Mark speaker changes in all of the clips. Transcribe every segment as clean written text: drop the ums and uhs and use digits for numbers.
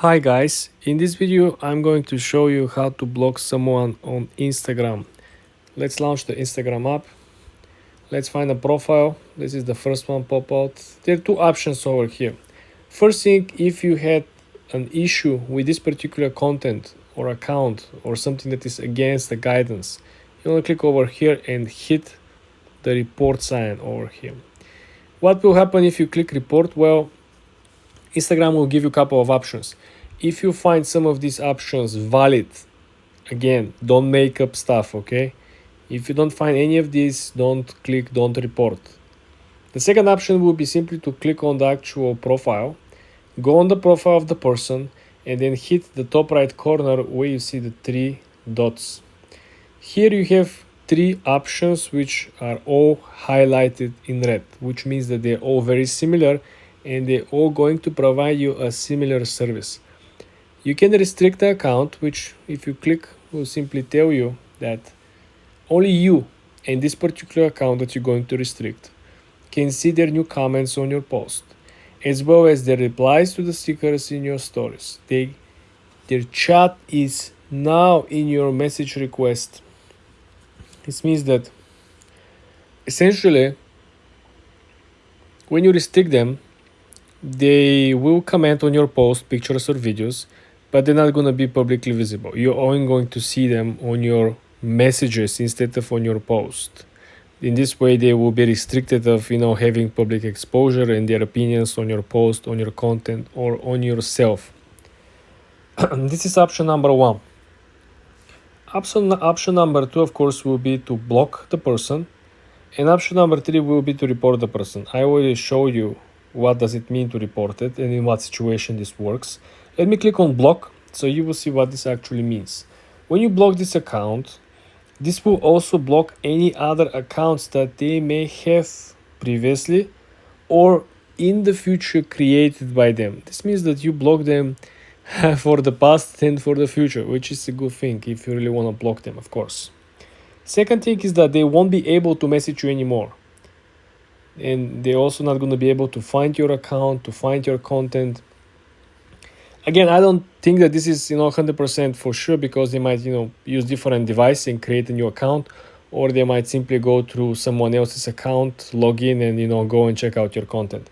Speaker 1: Hi guys, in this video I'm going to show you how to block someone on Instagram. Let's launch the Instagram app. Let's find a profile. This is the first one pop out. There are two options over here. First thing, if you had an issue with this particular content or account or something that is against the guidance, you want to click over here and hit the report sign over here. What will happen if you click report? Well, Instagram will give you a couple of options. If you find some of these options valid, again, don't make up stuff, okay? If you don't find any of these, don't report. The second option will be simply to click on the actual profile, go on the profile of the person, and then hit the top right corner where you see the three dots. Here you have three options which are all highlighted in red, which means that they're all very similar and they're all going to provide you a similar service. You can restrict the account, which if you click will simply tell you that only you and this particular account that you're going to restrict can see their new comments on your post, as well as their replies to the stickers in your stories. Their chat is now in your message request. This means that essentially when you restrict them, they will comment on your post, pictures or videos, but they're not going to be publicly visible. You're only going to see them on your messages instead of on your post. In this way, they will be restricted of having public exposure and their opinions on your post, on your content, or on yourself. This is option number one. Option number two, of course, will be to block the person, and option number three will be to report the person. I already showed you what does it mean to report it and in what situation this works. Let me click on block so you will see what this actually means. When you block this account, this will also block any other accounts that they may have previously or in the future created by them. This means that you block them for the past and for the future, which is a good thing if you really want to block them, of course. Second thing is that they won't be able to message you anymore. And they're also not going to be able to find your account, to find your content. Again, I don't think that this is 100% for sure, because they might use different device and create a new account, or they might simply go through someone else's account, log in, and go and check out your content.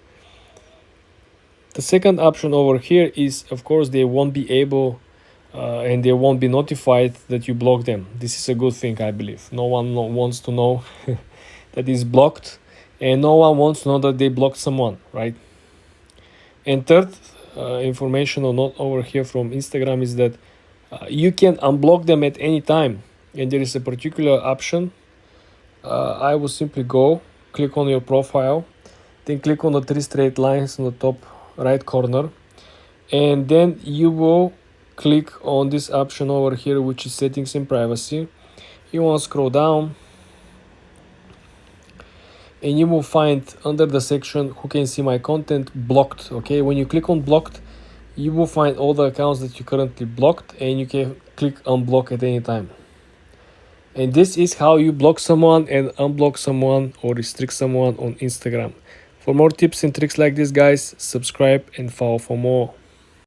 Speaker 1: The second option over here is, of course, they won't be able and they won't be notified that you block them. This is a good thing, I believe. No one wants to know that is blocked, and no one wants to know that they blocked someone, right? And third information or not over here from Instagram is that you can unblock them at any time, and there is a particular option. I will simply click on your profile, then click on the three straight lines on the top right corner, and then you will click on this option over here, which is settings and privacy. You want to scroll down and you will find under the section who can see my content blocked. Okay, when you click on blocked, you will find all the accounts that you currently blocked, and you can click unblock at any time. And this is how you block someone and unblock someone or restrict someone on Instagram. For more tips and tricks like this, guys, subscribe and follow for more.